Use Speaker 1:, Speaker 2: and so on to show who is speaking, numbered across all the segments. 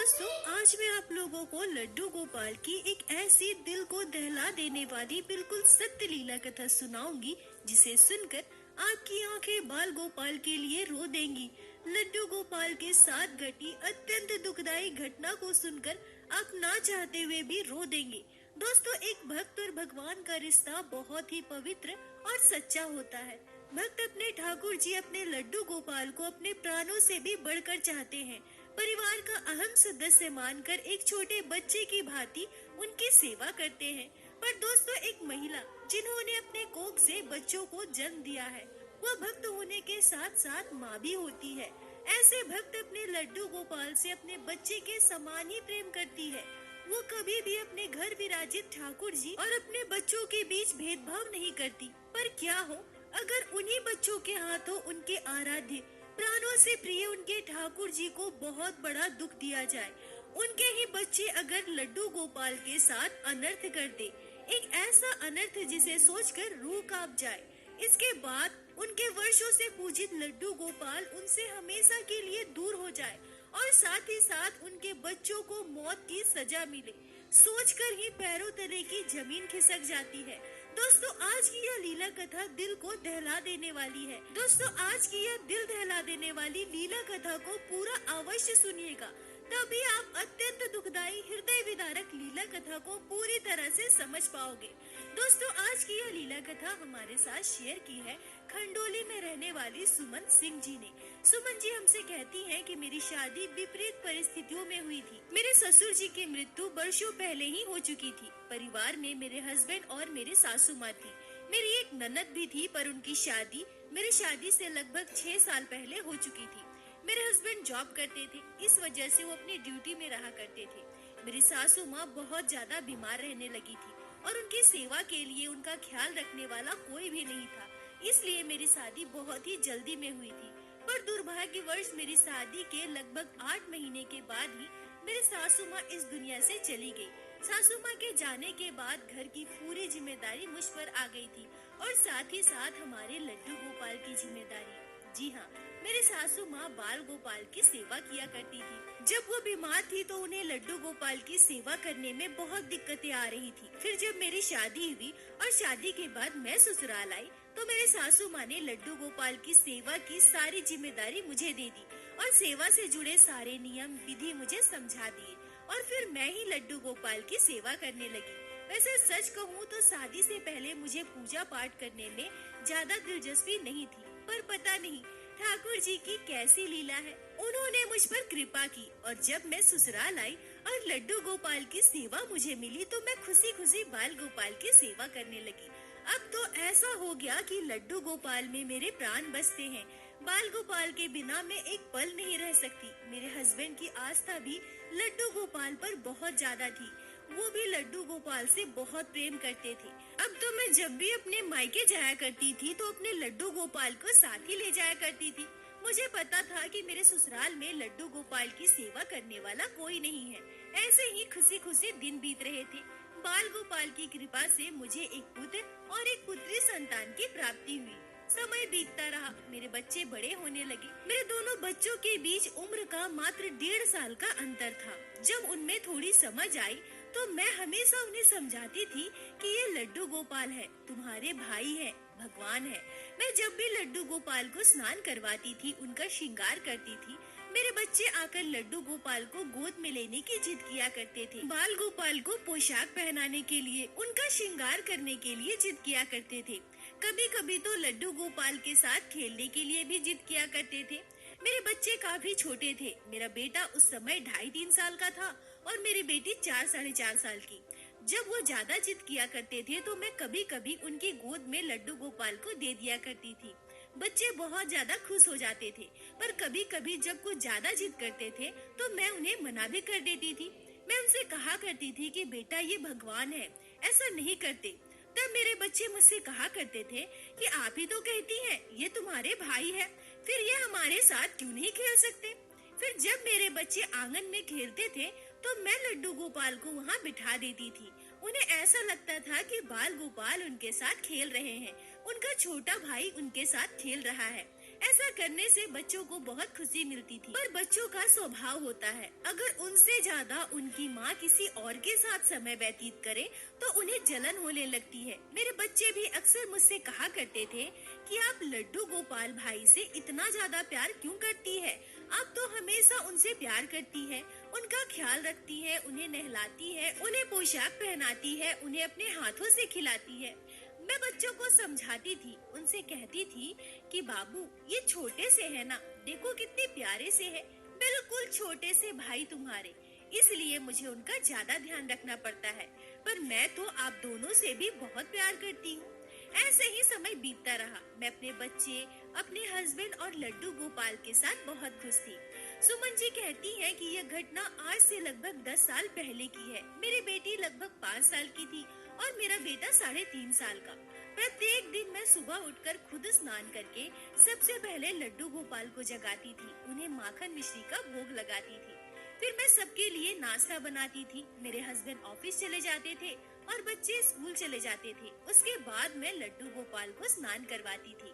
Speaker 1: दोस्तों, आज मैं आप लोगों को लड्डू गोपाल की एक ऐसी दिल को दहला देने वाली बिल्कुल सत्य लीला कथा सुनाऊंगी जिसे सुनकर आपकी आंखें बाल गोपाल के लिए रो देंगी। लड्डू गोपाल के साथ घटी अत्यंत दुखदायी घटना को सुनकर आप ना चाहते हुए भी रो देंगे। दोस्तों, एक भक्त और भगवान का रिश्ता बहुत ही पवित्र और सच्चा होता है। भक्त अपने ठाकुर जी अपने लड्डू गोपाल को अपने प्राणों से भी बढ़कर चाहते हैं। परिवार का अहम सदस्य मानकर एक छोटे बच्चे की भांति उनकी सेवा करते हैं। पर दोस्तों, एक महिला जिन्होंने अपने कोख से बच्चों को जन्म दिया है, वह भक्त होने के साथ साथ माँ भी होती है। ऐसे भक्त अपने लड्डू गोपाल से अपने बच्चे के समान ही प्रेम करती है। वो कभी भी अपने घर विराजित ठाकुर जी और अपने बच्चों के बीच भेदभाव नहीं करती। पर क्या हो अगर उन्हीं बच्चों के हाथों उनके आराध्य प्राणों से प्रिय उनके ठाकुर जी को बहुत बड़ा दुख दिया जाए। उनके ही बच्चे अगर लड्डू गोपाल के साथ अनर्थ कर दे, एक ऐसा अनर्थ जिसे सोचकर रूह कांप जाए। इसके बाद उनके वर्षों से पूजित लड्डू गोपाल उनसे हमेशा के लिए दूर हो जाए और साथ ही साथ उनके बच्चों को मौत की सजा मिले, सोचकर ही पैरों तले की जमीन खिसक जाती है। दोस्तों, आज की यह लीला कथा दिल को दहला देने वाली है। दोस्तों, आज की यह दिल दहला देने वाली लीला कथा को पूरा अवश्य सुनिएगा, तभी आप अत्यंत दुखदायी हृदय विदारक लीला कथा को पूरी तरह से समझ पाओगे। दोस्तों, आज की यह लीला कथा हमारे साथ शेयर की है खंडोली में रहने वाली सुमन सिंह जी ने। सुमन जी हमसे कहती हैं कि मेरी शादी विपरीत परिस्थितियों में हुई थी। मेरे ससुर जी की मृत्यु वर्षों पहले ही हो चुकी थी। परिवार में मेरे हस्बैंड और मेरी सासू माँ थी। मेरी एक ननद भी थी, पर उनकी शादी मेरी शादी से लगभग 6 साल पहले हो चुकी थी। मेरे हस्बैंड जॉब करते थे, इस वजह से वो अपनी ड्यूटी में रहा करते थे। मेरी सासू माँ बहुत ज्यादा बीमार रहने लगी थी और उनकी सेवा के लिए उनका ख्याल रखने वाला कोई भी नहीं था, इसलिए मेरी शादी बहुत ही जल्दी में हुई थी। पर दुर्भाग्यवश मेरी शादी के लगभग 8 महीने के बाद ही मेरी सासू माँ इस दुनिया से चली गई। सासू माँ के जाने के बाद घर की पूरी जिम्मेदारी मुझ पर आ गई थी और साथ ही साथ हमारे लड्डू गोपाल की जिम्मेदारी। जी हाँ, मेरी सासू माँ बाल गोपाल की सेवा किया करती थी। जब वो बीमार थी तो उन्हें लड्डू गोपाल की सेवा करने में बहुत दिक्कतें आ रही थी। फिर जब मेरी शादी हुई और शादी के बाद मैं ससुराल आई तो मेरे सासू माँ ने लड्डू गोपाल की सेवा की सारी जिम्मेदारी मुझे दे दी और सेवा से जुड़े सारे नियम विधि मुझे समझा दिए और फिर मैं ही लड्डू गोपाल की सेवा करने लगी। वैसे सच कहूँ तो शादी से पहले मुझे पूजा पाठ करने में ज्यादा दिलचस्पी नहीं थी, पर पता नहीं ठाकुर जी की कैसी लीला है, उन्होंने मुझ पर कृपा की और जब मैं ससुराल आई और लड्डू गोपाल की सेवा मुझे मिली तो मैं खुशी खुशी बाल गोपाल की सेवा करने लगी। अब तो ऐसा हो गया कि लड्डू गोपाल में मेरे प्राण बसते हैं। बाल गोपाल के बिना मैं एक पल नहीं रह सकती। मेरे हस्बैंड की आस्था भी लड्डू गोपाल पर बहुत ज्यादा थी। वो भी लड्डू गोपाल से बहुत प्रेम करते थे। अब तो मैं जब भी अपने मायके जाया करती थी तो अपने लड्डू गोपाल को साथ ही ले जाया करती थी। मुझे पता था कि मेरे ससुराल में लड्डू गोपाल की सेवा करने वाला कोई नहीं है। ऐसे ही खुशी खुशी दिन बीत रहे थे। बाल गोपाल की कृपा से मुझे एक पुत्र और एक पुत्री संतान की प्राप्ति हुई। समय बीतता रहा, मेरे बच्चे बड़े होने लगे। मेरे दोनों बच्चों के बीच उम्र का मात्र 1.5 साल का अंतर था। जब उनमें थोड़ी समझ आई तो मैं हमेशा उन्हें समझाती थी कि ये लड्डू गोपाल है, तुम्हारे भाई है, भगवान है। मैं जब भी लड्डू गोपाल को स्नान करवाती थी, उनका श्रृंगार करती थी, मेरे बच्चे आकर लड्डू गोपाल को गोद में लेने की जिद किया करते थे। बाल गोपाल को पोशाक पहनाने के लिए, उनका श्रृंगार करने के लिए जिद किया करते थे। कभी कभी तो लड्डू गोपाल के साथ खेलने के लिए भी जिद किया करते थे। मेरे बच्चे काफी छोटे थे। मेरा बेटा उस समय 2.5-3 साल का था और मेरी बेटी 4-4.5 साल की। जब वो ज्यादा जिद किया करते थे तो मैं कभी कभी उनकी गोद में लड्डू गोपाल को दे दिया करती थी। बच्चे बहुत ज्यादा खुश हो जाते थे, पर कभी कभी जब कुछ ज्यादा जिद करते थे तो मैं उन्हें मना भी कर देती थी। मैं उनसे कहा करती थी कि बेटा ये भगवान है, ऐसा नहीं करते। तब मेरे बच्चे मुझसे कहा करते थे कि आप ही तो कहती हैं ये तुम्हारे भाई है, फिर ये हमारे साथ क्यों नहीं खेल सकते। फिर जब मेरे बच्चे आंगन में खेलते थे तो मैं लड्डू गोपाल को वहाँ बिठा देती थी। उन्हें ऐसा लगता था कि बाल गोपाल उनके साथ खेल रहे हैं, उनका छोटा भाई उनके साथ खेल रहा है। ऐसा करने से बच्चों को बहुत खुशी मिलती थी। पर बच्चों का स्वभाव होता है, अगर उनसे ज्यादा उनकी माँ किसी और के साथ समय व्यतीत करे तो उन्हें जलन होने लगती है। मेरे बच्चे भी अक्सर मुझसे कहा करते थे कि आप लड्डू गोपाल भाई से इतना ज्यादा प्यार क्यों करती है? आप तो हमेशा उनसे प्यार करती है, उनका ख्याल रखती है, उन्हें नहलाती है, उन्हें पोशाक पहनाती है, उन्हें अपने हाथों से खिलाती है। मैं बच्चों को समझाती थी, उनसे कहती थी कि बाबू ये छोटे से है ना, देखो कितने प्यारे से है, बिल्कुल छोटे से भाई तुम्हारे, इसलिए मुझे उनका ज्यादा ध्यान रखना पड़ता है। पर मैं तो आप दोनों से भी बहुत प्यार करती हूँ। ऐसे ही समय बीतता रहा। मैं अपने बच्चे, अपने हस्बैंड और लड्डू गोपाल के साथ बहुत खुश थी। सुमन जी कहती हैं कि यह घटना आज से लगभग 10 साल पहले की है। मेरी बेटी लगभग 5 साल की थी और मेरा बेटा 3.5 साल का। प्रत्येक दिन मैं सुबह उठकर खुद स्नान करके सबसे पहले लड्डू गोपाल को जगाती थी, उन्हें माखन मिश्री का भोग लगाती थी। फिर मैं सबके लिए नाश्ता बनाती थी। मेरे हस्बैंड ऑफिस चले जाते थे और बच्चे स्कूल चले जाते थे। उसके बाद मैं लड्डू गोपाल को स्नान करवाती थी।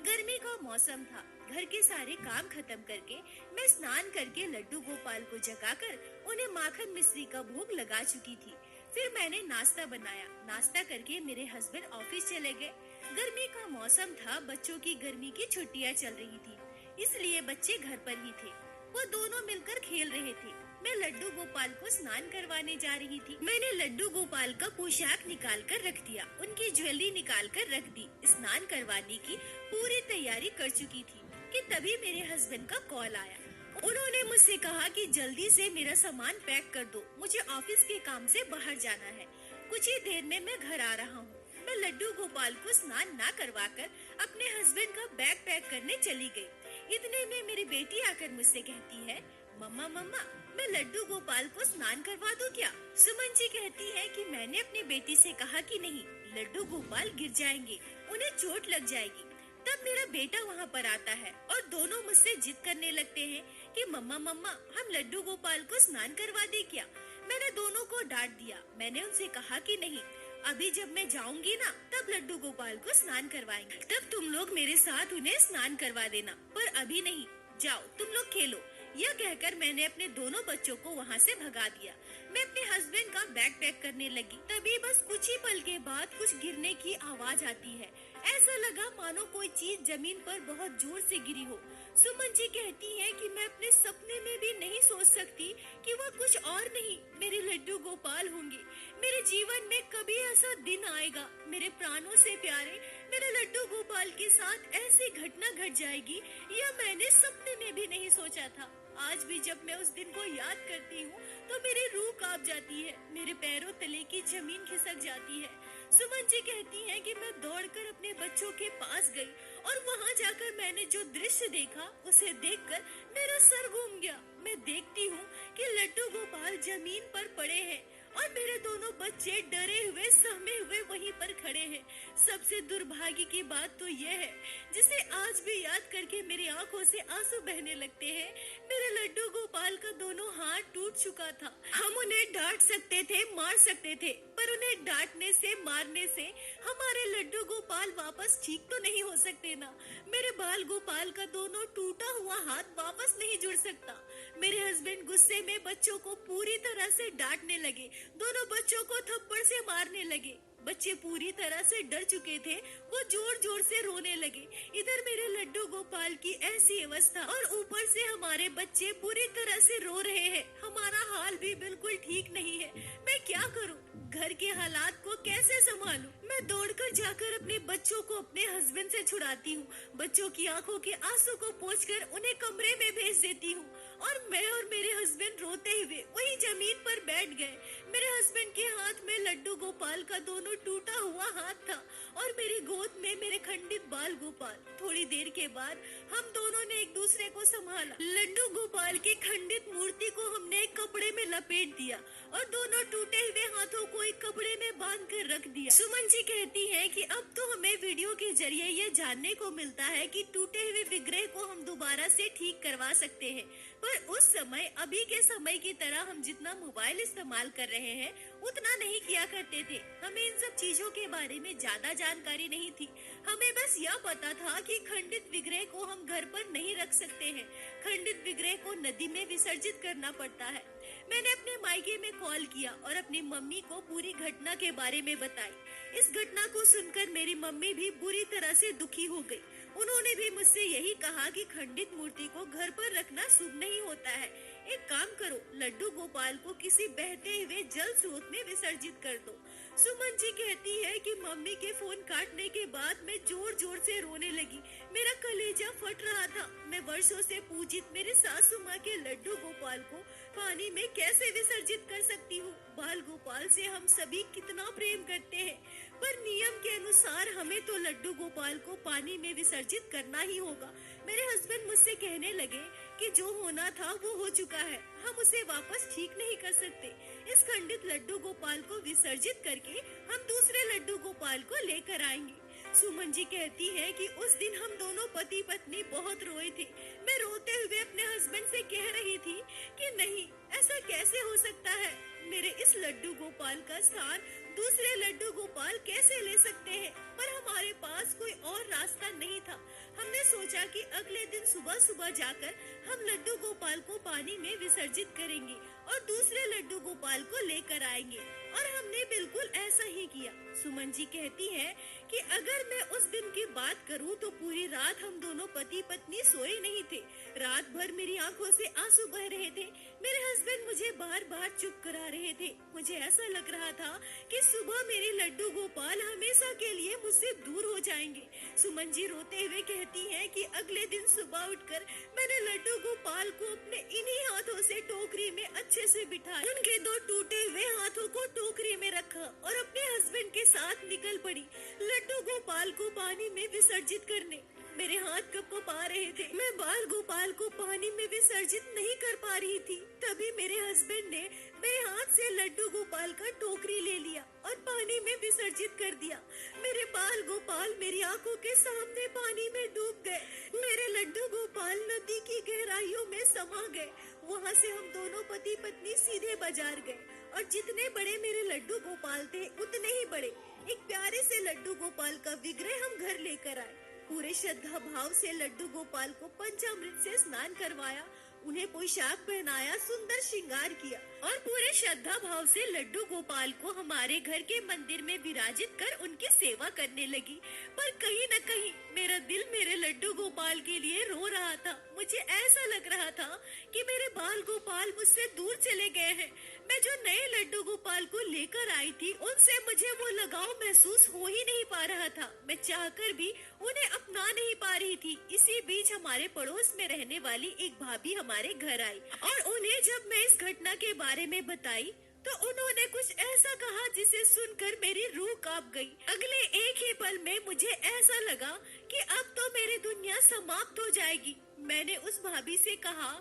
Speaker 1: गर्मी का मौसम था। घर के सारे काम खत्म करके मैं स्नान करके लड्डू गोपाल को जगाकर उन्हें माखन मिश्री का भोग लगा चुकी थी। फिर मैंने नाश्ता बनाया। नाश्ता करके मेरे हस्बैंड ऑफिस चले गए। गर्मी का मौसम था, बच्चों की गर्मी की छुट्टियां चल रही थी, इसलिए बच्चे घर पर ही थे। वो दोनों मिलकर खेल रहे थे। मैं लड्डू गोपाल को स्नान करवाने जा रही थी। मैंने लड्डू गोपाल का पोशाक निकाल कर रख दिया, उनकी ज्वेलरी निकाल कर रख दी। स्नान करवाने की पूरी तैयारी कर चुकी थी कि तभी मेरे हस्बैंड का कॉल आया। उन्होंने मुझसे कहा कि जल्दी से मेरा सामान पैक कर दो, मुझे ऑफिस के काम से बाहर जाना है। कुछ ही देर में मैं घर आ रहा हूँ। मैं लड्डू गोपाल को स्नान ना करवाकर अपने हस्बैंड का बैग पैक करने चली गई। इतने में मेरी बेटी आकर मुझसे कहती है, मम्मा मम्मा मैं लड्डू गोपाल को स्नान करवा दूं क्या? सुमन जी कहती है कि मैंने अपनी बेटी से कहा कि नहीं, लड्डू गोपाल गिर जाएंगे, उन्हें चोट लग जाएगी। तब मेरा बेटा वहाँ पर आता है और दोनों मुझसे जिद करने लगते हैं कि मम्मा मम्मा हम लड्डू गोपाल को स्नान करवा दे क्या? मैंने दोनों को डांट दिया। मैंने उनसे कहा कि नहीं, अभी जब मैं जाऊंगी ना तब लड्डू गोपाल को स्नान करवाएंगे, तब तुम लोग मेरे साथ उन्हें स्नान करवा देना, पर अभी नहीं, जाओ तुम लोग खेलो। यह कहकर मैंने अपने दोनों बच्चों को वहाँ से भगा दिया। मैं अपने हस्बैंड का बैग पैक करने लगी, तभी बस कुछ ही पल के बाद कुछ गिरने की आवाज आती है। ऐसा लगा मानो कोई चीज जमीन पर बहुत जोर से गिरी हो। सुमन जी कहती हैं कि मैं अपने सपने में भी नहीं सोच सकती कि वह कुछ और नहीं, मेरे लड्डू गोपाल होंगे। मेरे जीवन में कभी ऐसा दिन आएगा, मेरे प्राणों से प्यारे मेरे लड्डू गोपाल के साथ ऐसी घटना घट जाएगी, यह मैंने सपने में भी नहीं सोचा था। आज भी जब मैं उस दिन को याद करती हूँ तो मेरी रूह कांप जाती है, मेरे पैरों तले की जमीन खिसक जाती है। सुमन जी कहती हैं कि मैं दौड़कर अपने बच्चों के पास गई और वहाँ जाकर मैंने जो दृश्य देखा उसे देखकर मेरा सर घूम गया। मैं देखती हूँ कि लड्डू गोपाल जमीन पर पड़े हैं और मेरे दोनों बच्चे डरे हुए सहमे हुए वहीं पर खड़े हैं। सबसे दुर्भाग्य की बात तो यह है, जिसे आज भी याद करके मेरी आंखों से आंसू बहने लगते हैं, मेरे लड्डू गोपाल का दोनों हाथ टूट चुका था। हम उन्हें डांट सकते थे, मार सकते थे, पर उन्हें डांटने से, मारने से हमारे लड्डू गोपाल वापस ठीक तो नहीं हो सकते ना। मेरे बाल गोपाल का दोनों टूटा हुआ हाथ वापस नहीं जुड़ सकता। मेरे हस्बैंड गुस्से में बच्चों को पूरी तरह से डांटने लगे, दोनों बच्चों को थप्पड़ से मारने लगे। बच्चे पूरी तरह से डर चुके थे, वो जोर जोर से रोने लगे। इधर मेरे लड्डू गोपाल की ऐसी अवस्था और ऊपर से हमारे बच्चे पूरी तरह से रो रहे हैं। हमारा हाल भी बिल्कुल ठीक नहीं है। मैं क्या करूं? घर के हालात को कैसे संभालूं? मैं दौड़कर जाकर अपने बच्चों को अपने हस्बैंड से छुड़ाती हूँ। बच्चों की आंखों के आंसू को पोंछकर उन्हें कमरे में भेज देती हूँ और मैं और मेरे हस्बैंड रोते हुए वही जमीन पर बैठ गए। मेरे हस्बैंड के हाथ में लड्डू गोपाल का दोनों टूटा हुआ हाथ था और मेरी गोद में मेरे खंडित बाल गोपाल। थोड़ी देर के बाद हम दोनों ने एक दूसरे को संभाला। लड्डू गोपाल की खंडित मूर्ति को हमने एक कपड़े में लपेट दिया और दोनों टूटे हुए हाथों को एक कपड़े में बांध कर रख दिया। सुमन जी कहती है कि अब तो हमें वीडियो के जरिए ये जानने को मिलता है कि टूटे हुए विग्रह को हम दोबारा से ठीक करवा सकते हैं, पर उस समय अभी के समय की तरह हम जितना मोबाइल इस्तेमाल कर रहे हैं उतना नहीं किया करते थे। हमें इन सब चीजों के बारे में ज्यादा जानकारी नहीं थी। हमें बस यह पता था कि खंडित विग्रह को हम घर पर नहीं रख सकते हैं, खंडित विग्रह को नदी में विसर्जित करना पड़ता है। मैंने अपने मायके में कॉल किया और अपनी मम्मी को पूरी घटना के बारे में बताई। इस घटना को सुनकर मेरी मम्मी भी बुरी तरह से दुखी हो गई। उन्होंने भी मुझसे यही कहा कि खंडित मूर्ति को घर पर रखना शुभ नहीं होता है। एक काम करो, लड्डू गोपाल को किसी बहते हुए जल स्रोत में विसर्जित कर दो। सुमन जी कहती है कि मम्मी के फोन काटने के बाद मैं जोर जोर से रोने लगी। मेरा कलेजा फट रहा था। मैं वर्षों से पूजित मेरे सासू माँ के लड्डू गोपाल को पानी में कैसे विसर्जित कर सकती हूँ। बाल गोपाल से हम सभी कितना प्रेम करते हैं, पर नियम के अनुसार हमें तो लड्डू गोपाल को पानी में विसर्जित करना ही होगा। मेरे हस्बैंड मुझसे कहने लगे कि जो होना था वो हो चुका है, हम उसे वापस ठीक नहीं कर सकते। इस खंडित लड्डू गोपाल को विसर्जित करके हम दूसरे लड्डू गोपाल को लेकर आएंगे। सुमन जी कहती है कि उस दिन हम दोनों पति पत्नी बहुत रोए थे। मैं रोते हुए अपने हस्बैंड से कह रही थी कि नहीं, ऐसा कैसे हो सकता है, मेरे इस लड्डू गोपाल का स्थान दूसरे लड्डू गोपाल कैसे ले सकते हैं। पर हमारे पास कोई और रास्ता नहीं था। हमने सोचा कि अगले दिन सुबह सुबह जाकर हम लड्डू गोपाल को पानी में विसर्जित करेंगे और दूसरे लड्डू गोपाल को लेकर आएंगे, और हमने बिल्कुल ऐसा ही किया। सुमन जी कहती है कि अगर मैं उस दिन की बात करूं तो पूरी रात हम दोनों पति पत्नी सोए नहीं थे। रात भर मेरी आंखों से आंसू बह रहे थे। मेरे हस्बैंड मुझे बार बार चुप करा रहे थे। मुझे ऐसा लग रहा था कि सुबह मेरे लड्डू गोपाल हमेशा के लिए मुझसे दूर हो जाएंगे। सुमन जी रोते हुए कहती है कि अगले दिन सुबह उठकर मैंने लड्डू गोपाल को अपने इन्हीं हाथों से टोकरी में अच्छे से बिठाया। उनके दो टूटे हुए हाथों को टोकरी में रखा और अपने हस्बैंड के साथ निकल पड़ी लड्डू गोपाल को पानी में विसर्जित करने। मेरे हाथ कँप आ रहे थे। मैं बाल गोपाल को पानी में विसर्जित नहीं कर पा रही थी। तभी मेरे हस्बैंड ने मेरे हाथ से लड्डू गोपाल का टोकरी ले लिया और पानी में विसर्जित कर दिया। मेरे बाल गोपाल मेरी आंखों के सामने पानी में डूब गए। मेरे लड्डू गोपाल नदी की गहराइयों में समा गए। वहाँ से हम दोनों पति पत्नी सीधे बाजार गए और जितने बड़े मेरे लड्डू गोपाल थे उतने ही बड़े एक प्यारे से लड्डू गोपाल का विग्रह हम घर लेकर आए। पूरे श्रद्धा भाव से लड्डू गोपाल को पंचामृत से स्नान करवाया, उन्हें पोशाक पहनाया, सुंदर श्रृंगार किया और पूरे श्रद्धा भाव से लड्डू गोपाल को हमारे घर के मंदिर में विराजित कर उनकी सेवा करने लगी। पर कहीं न कहीं मेरा दिल मेरे लड्डू गोपाल के लिए रो रहा था। मुझे ऐसा लग रहा था कि मेरे बाल गोपाल मुझसे दूर चले गए हैं। मैं जो नए लड्डू गोपाल को लेकर आई थी उनसे मुझे वो लगाव महसूस हो ही नहीं पा रहा था। मैं चाहकर भी उन्हें अपना नहीं पा रही थी। इसी बीच हमारे पड़ोस में रहने वाली एक भाभी हमारे घर आई और उन्हें जब मैं इस घटना के बारे में बताई तो उन्होंने कुछ ऐसा कहा जिसे सुनकर मेरी रूह कांप गई। अगले एक ही पल में मुझे ऐसा लगा कि अब तो मेरी दुनिया समाप्त हो जाएगी। मैंने उस भाभी से कहा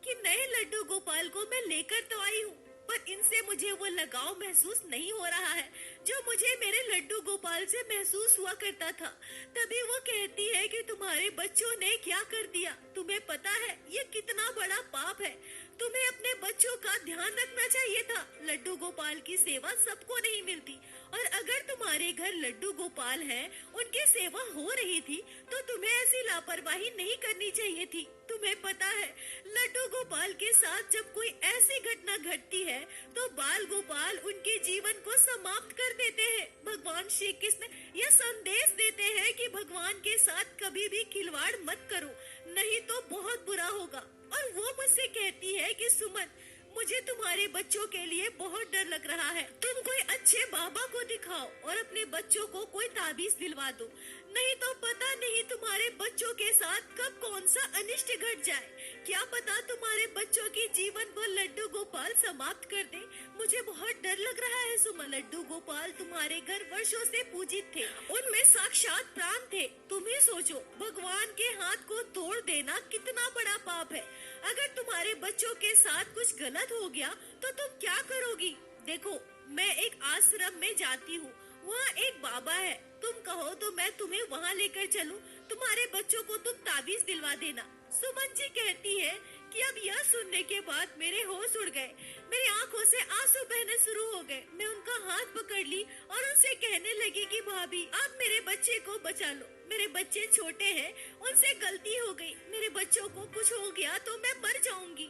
Speaker 1: कि नए लड्डू गोपाल को मैं लेकर तो आई हूँ, पर इनसे मुझे वो लगाव महसूस नहीं हो रहा है जो मुझे मेरे लड्डू गोपाल से महसूस हुआ करता था। तभी वो कहती है कि तुम्हारे बच्चों ने क्या कर दिया, तुम्हें पता है ये कितना बड़ा पाप है। तुम्हें अपने बच्चों का ध्यान रखना चाहिए था। लड्डू गोपाल की सेवा सबको नहीं मिलती और अगर तुम्हारे घर लड्डू गोपाल हैं, उनकी सेवा हो रही थी तो तुम्हें ऐसी लापरवाही नहीं करनी चाहिए थी। तुम्हें पता है लड्डू गोपाल के साथ जब कोई ऐसी घटना घटती है तो बाल गोपाल उनके जीवन को समाप्त कर देते हैं। भगवान श्री कृष्ण यह संदेश देते हैं कि भगवान के साथ कभी भी खिलवाड़ मत करो, नहीं तो बहुत बुरा होगा। और वो मुझसे कहती है कि सुमन, मुझे तुम्हारे बच्चों के लिए बहुत डर लग रहा है। तुम कोई अच्छे बाबा को दिखाओ और अपने बच्चों को कोई ताबीज दिलवा दो, नहीं तो पता नहीं तुम्हारे बच्चों के साथ कब कौन सा अनिष्ट घट जाए। क्या पता तुम्हारे बच्चों की जीवन वो लड्डू गोपाल समाप्त कर दे। मुझे बहुत डर लग रहा है सुमन। लड्डू गोपाल तुम्हारे घर वर्षों से पूजित थे, उनमें साक्षात प्राण थे। तुम ही सोचो, भगवान के हाथ को तोड़ देना कितना बड़ा पाप है। अगर तुम्हारे बच्चों के साथ कुछ गलत हो गया तो तुम क्या करोगी? देखो, मैं एक आश्रम में जाती हूँ, वहाँ एक बाबा है। तुम कहो तो मैं तुम्हें वहाँ लेकर चलूं। तुम्हारे बच्चों को तुम ताबीज दिलवा देना। सुमन जी कहती है कि अब यह सुनने के बाद मेरे होश उड़ गए। मेरी आंखों से आंसू बहने शुरू हो गए। मैं उनका हाथ पकड़ ली और उनसे कहने लगी कि भाभी, आप मेरे बच्चे को बचा लो। मेरे बच्चे छोटे हैं, उनसे गलती हो गई। मेरे बच्चों को कुछ हो गया तो मैं मर जाऊंगी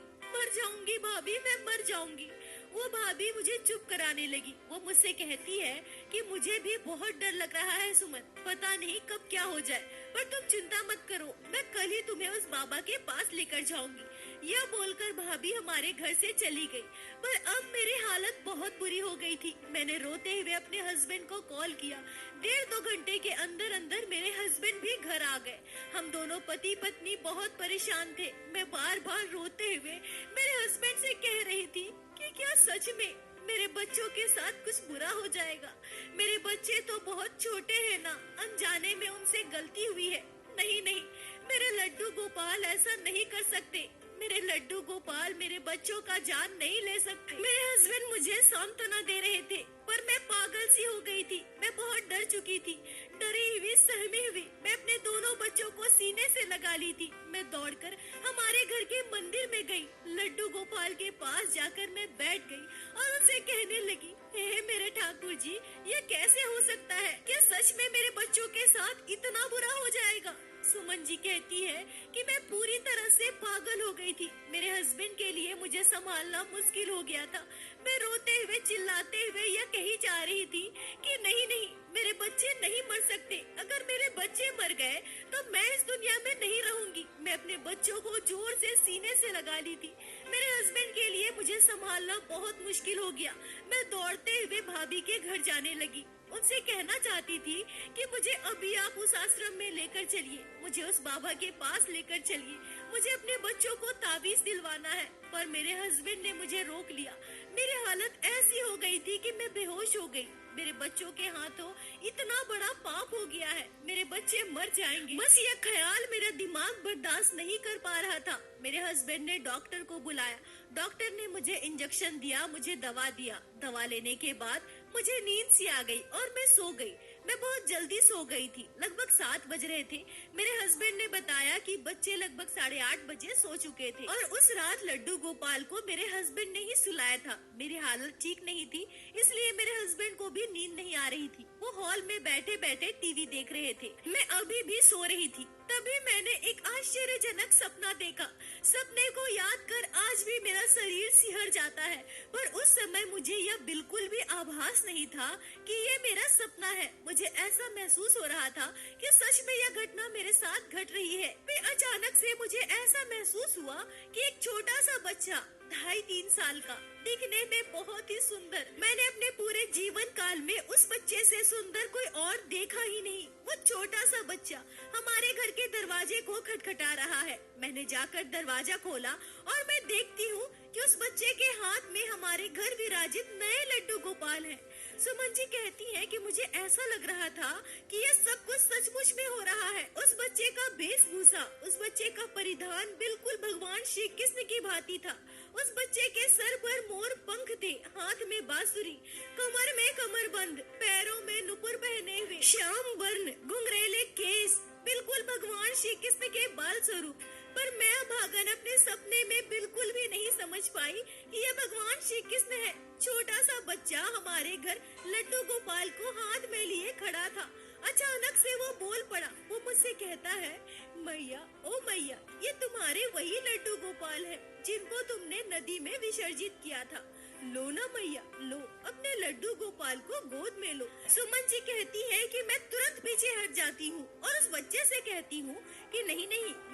Speaker 1: भाभी, मैं मर जाऊंगी। वो भाभी मुझे चुप कराने लगी। वो मुझसे कहती है कि मुझे भी बहुत डर लग रहा है सुमन, पता नहीं कब क्या हो जाए, पर तुम चिंता मत करो, मैं कल ही तुम्हें उस बाबा के पास लेकर जाऊंगी। यह बोलकर भाभी हमारे घर से चली गई। पर अब मेरी हालत बहुत बुरी हो गई थी। मैंने रोते हुए अपने हस्बैंड को कॉल किया। 1.5-2 घंटे के अंदर अंदर मेरे हस्बैंड भी घर आ गए। हम दोनों पति पत्नी बहुत परेशान थे। मैं बार बार रोते हुए मेरे हस्बैंड से कह रही थी कि क्या सच में मेरे बच्चों के साथ कुछ बुरा हो जाएगा? मेरे बच्चे तो बहुत छोटे हैं ना, अनजाने में उनसे गलती हुई है। नहीं, मेरे लड्डू गोपाल ऐसा नहीं कर सकते। मेरे लड्डू गोपाल मेरे बच्चों का जान नहीं ले सकते। मेरे हस्बैंड मुझे सांत्वना दे रहे थे, पर मैं पागल सी हो गई थी। मैं बहुत डर चुकी थी। डरी हुई, सहमी हुई, मैं अपने दोनों बच्चों को सीने से लगा ली थी। मैं दौड़कर हमारे घर के मंदिर में गई। लड्डू गोपाल के पास जाकर मैं बैठ गई और उनसे कहने लगी, हे मेरे ठाकुर जी, ये कैसे हो सकता है? क्या सच में मेरे बच्चों के साथ इतना बुरा हो जाएगा? सुमन जी कहती है कि मैं पूरी तरह से पागल हो गई थी। मेरे हस्बैंड के लिए मुझे संभालना मुश्किल हो गया था। मैं रोते हुए, चिल्लाते हुए यह कही जा रही थी कि नहीं, मेरे बच्चे नहीं मर सकते। अगर मेरे बच्चे मर गए तो मैं इस दुनिया में नहीं रहूंगी। मैं अपने बच्चों को जोर से सीने से लगा ली थी। मेरे हस्बैंड के लिए मुझे संभालना बहुत मुश्किल हो गया। मैं दौड़ते हुए भाभी के घर जाने लगी। उनसे कहना चाहती थी कि मुझे अभी आप उस आश्रम में लेकर चलिए, मुझे उस बाबा के पास लेकर चलिए, मुझे अपने बच्चों को ताबीज दिलवाना है। पर मेरे हस्बैंड ने मुझे रोक लिया। मेरी हालत ऐसी हो गई थी कि मैं बेहोश हो गई। मेरे बच्चों के हाथों इतना बड़ा पाप हो गया है, मेरे बच्चे मर जाएंगे। बस यह ख्याल मेरा दिमाग बर्दाश्त नहीं कर पा रहा था। मेरे हस्बैंड ने डॉक्टर को बुलाया। डॉक्टर ने मुझे इंजेक्शन दिया, मुझे दवा दिया। दवा लेने के बाद मुझे नींद सी आ गई और मैं सो गई। मैं बहुत जल्दी सो गई थी। लगभग 7 बज रहे थे। मेरे हस्बैंड ने बताया कि बच्चे लगभग 8:30 बजे सो चुके थे और उस रात लड्डू गोपाल को मेरे हस्बैंड ने ही सुलाया था। मेरी हालत ठीक नहीं थी, इसलिए मेरे हस्बैंड को भी नींद नहीं आ रही थी। वो हॉल में बैठे बैठे टीवी देख रहे थे। मैं अभी भी सो रही थी। तभी मैंने एक आश्चर्यजनक सपना देखा। सपने को याद कर आज भी मेरा शरीर सिहर जाता है, पर उस समय मुझे यह बिल्कुल भी आभास नहीं था कि ये मेरा सपना है। मुझे ऐसा महसूस हो रहा था कि सच में यह घटना मेरे साथ घट रही है। फिर अचानक से मुझे ऐसा महसूस हुआ कि एक छोटा सा बच्चा 2.5-3 साल का, दिखने में बहुत ही सुंदर, मैंने अपने पूरे जीवन काल में उस बच्चे से सुंदर कोई और देखा ही नहीं। वो छोटा सा बच्चा हमारे घर के दरवाजे को खटखटा रहा है। मैंने जाकर दरवाजा खोला और मैं देखती हूँ कि उस बच्चे के हाथ में हमारे घर विराजित नए लड्डू गोपाल हैं। सुमन जी कहती है कि मुझे ऐसा लग रहा था कि यह सब कुछ सचमुच में हो रहा है। उस बच्चे का वेशभूषा, उस बच्चे का परिधान बिल्कुल भगवान श्री कृष्ण की भांति था। उस बच्चे के सर पर मोर पंख थे, हाथ में बांसुरी, कमर में कमरबंद, पैरों में नुपुर पहने हुए, श्याम वर्ण घुंघरेले केस, बिल्कुल भगवान श्री कृष्ण के बाल स्वरूप। पर मैं भागन अपने सपने में बिल्कुल भी नहीं समझ पाई कि यह भगवान श्री कृष्ण है। छोटा सा बच्चा हमारे घर लड्डू गोपाल को हाथ में लिए खड़ा था। अचानक से वो बोल पड़ा। वो मुझसे कहता है, मैया, ओ मैया, ये तुम्हारे वही लड्डू गोपाल है जिनको तुमने नदी में विसर्जित किया था। लो ना मैया, लो, अपने लड्डू गोपाल को गोद में लो। सुमन जी कहती है कि मैं तुरंत पीछे हट जाती हूँ और उस बच्चे से कहती हूँ कि नहीं,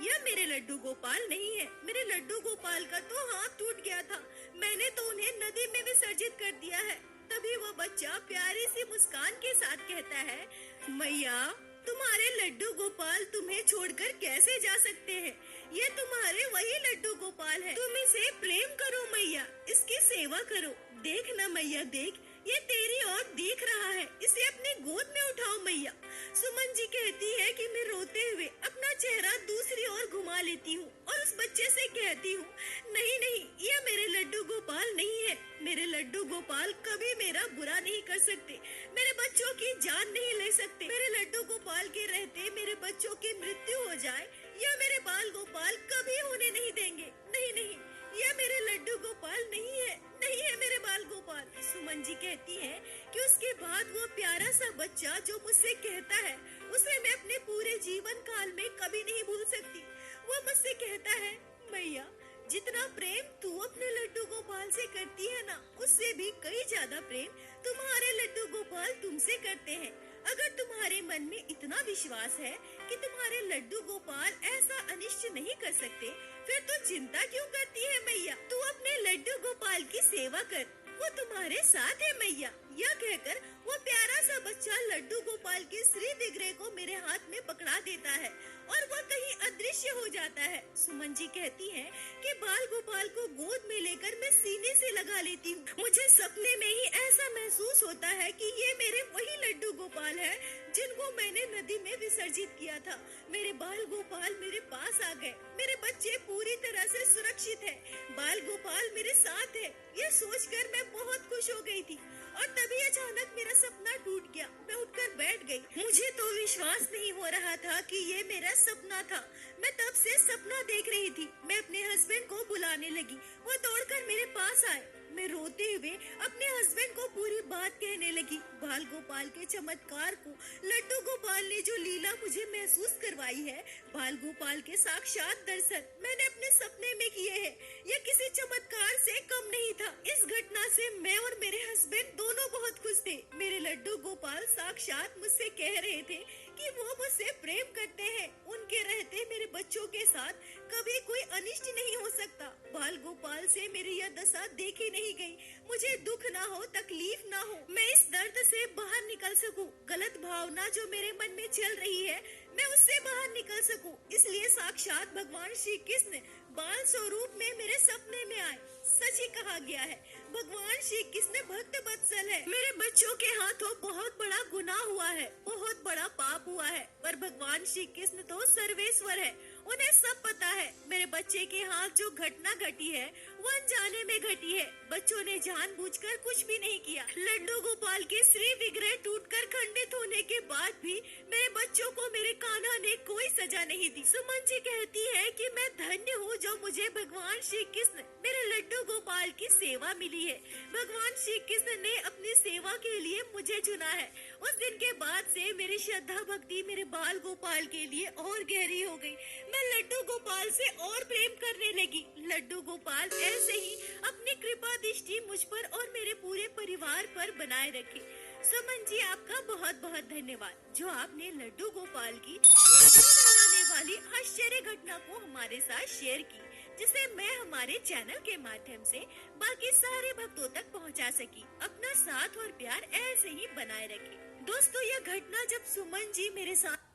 Speaker 1: यह मेरे लड्डू गोपाल नहीं है। मेरे लड्डू गोपाल का तो हाथ टूट गया था, मैंने तो उन्हें नदी में विसर्जित कर दिया है। तभी वो बच्चा प्यारी सी मुस्कान के साथ कहता है, मैया, तुम्हारे लड्डू गोपाल तुम्हें छोड़कर कैसे जा सकते हैं? ये तुम्हारे वही लड्डू गोपाल है। तुम इसे प्रेम करो मैया, इसकी सेवा करो। देख ना मैया देख, ये तेरी ओर देख रहा है, इसे अपने गोद में उठाओ मैया। सुमन जी कहती है कि मैं रोते हुए अपना चेहरा दूसरी ओर घुमा लेती हूँ और उस बच्चे से कहती हूँ, नहीं नहीं, ये मेरे लड्डू गोपाल नहीं है। मेरे लड्डू गोपाल कभी मेरा बुरा नहीं कर सकते, मेरे बच्चों की जान नहीं ले सकते। मेरे लड्डू गोपाल के रहते मेरे बच्चों की मृत्यु हो जाए, यह मेरे बाल गोपाल कभी होने नहीं देंगे। नहीं नहीं, यह मेरे लड्डू गोपाल नहीं है, नहीं है मेरे बाल गोपाल। सुमन जी कहती है कि उसके बाद वो प्यारा सा बच्चा जो मुझसे कहता है, उसे मैं अपने पूरे जीवन काल में कभी नहीं भूल सकती। वो मुझसे कहता है, मैया जितना प्रेम तू अपने लड्डू गोपाल से करती है ना, उससे भी कई ज्यादा प्रेम तुम्हारे लड्डू गोपाल तुमसे करते हैं। अगर तुम्हारे मन में इतना विश्वास है कि तुम्हारे लड्डू गोपाल ऐसा अनिष्ट नहीं कर सकते, फिर तो चिंता क्यों करती है मैया? तू अपने लड्डू गोपाल की सेवा कर, वो तुम्हारे साथ है मैया। यह कहकर वो प्यारा सा बच्चा लड्डू गोपाल के श्री विग्रह को मेरे हाथ में पकड़ा देता है और वो कहीं अदृश्य हो जाता है। सुमन जी कहती है कि बाल गोपाल को गोद में लेकर मैं सीने से लगा लेती हूँ। मुझे सपने में ही ऐसा महसूस होता है कि ये मेरे वही लड्डू गोपाल है जिनको मैंने नदी में विसर्जित किया था। मेरे बाल गोपाल मेरे पास आ गए, मेरे बच्चे पूरी तरह से सुरक्षित है, बाल गोपाल मेरे साथ है। ये सोचकर मैं बहुत खुश हो गई थी और तभी अचानक मेरा सपना टूट गया। मैं उठकर बैठ गई। मुझे तो विश्वास नहीं हो रहा था कि ये मेरा सपना था। मैं तब से सपना देख रही थी। मैं अपने हस्बैंड को बुलाने लगी, वो दौड़कर मेरे पास आए। मैं रोते हुए अपने हस्बैंड को पूरी बात कहने लगी, बाल गोपाल के चमत्कार को, लड्डू गोपाल ने जो लीला मुझे महसूस करवाई है, बाल गोपाल के साक्षात दर्शन मैंने अपने सपने में किए हैं, यह किसी चमत्कार से कम नहीं था। इस घटना से मैं और मेरे हस्बैंड दोनों बहुत खुश थे। मेरे लड्डू गोपाल साक्षात मुझसे कह रहे थे कि वो मुझसे प्रेम करते हैं। उनके रहते मेरे बच्चों के साथ कभी कोई अनिष्ट नहीं हो सकता। बाल गोपाल से मेरी यह दशा देखी नहीं गई। मुझे दुख ना हो, तकलीफ ना हो, मैं इस दर्द से बाहर निकल सकूं। गलत भावना जो मेरे मन में चल रही है, मैं उससे बाहर निकल सकूं। इसलिए साक्षात भगवान श्री कृष्ण बाल स्वरूप में मेरे सपने में आए। सच ही कहा गया है, भगवान श्री कृष्ण भक्त वत्सल है। मेरे बच्चों के हाथों बहुत बड़ा गुनाह हुआ है, बहुत बड़ा पाप हुआ है, पर भगवान श्री कृष्ण तो सर्वेश्वर है, उन्हें सब पता है। मेरे बच्चे के हाथ जो घटना घटी है वो अनजाने में घटी है। बच्चों ने जानबूझकर कुछ भी नहीं किया। लड्डू गोपाल के श्री विग्रह टूटकर खंडित होने के बाद भी मेरे बच्चों को मेरे कान्हा ने कोई सजा नहीं दी। सुमन जी कहती है कि मैं धन्य हूँ जो मुझे भगवान श्री कृष्ण मेरे लड्डू गोपाल की सेवा मिली है। भगवान श्री कृष्ण ने अपनी सेवा के लिए मुझे चुना है। उस दिन के बाद से मेरी श्रद्धा भक्ति मेरे बाल गोपाल के लिए और गहरी हो गई। मैं लड्डू गोपाल से और प्रेम करने लगी। लड्डू गोपाल ऐसे ही अपनी कृपा दृष्टि मुझ पर और मेरे पूरे परिवार पर बनाए रखे। सुमन जी, आपका बहुत बहुत धन्यवाद जो आपने लड्डू गोपाल की बनाने वाली आश्चर्य घटना को हमारे साथ शेयर की, जिसे मैं हमारे चैनल के माध्यम से बाकी सारे भक्तों तक पहुंचा सकी। अपना साथ और प्यार ऐसे ही बनाए रखें। दोस्तों, यह घटना जब सुमन जी मेरे साथ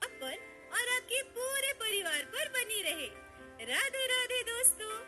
Speaker 1: पर और आपके पूरे परिवार पर बनी रहे। राधे राधे दोस्तों।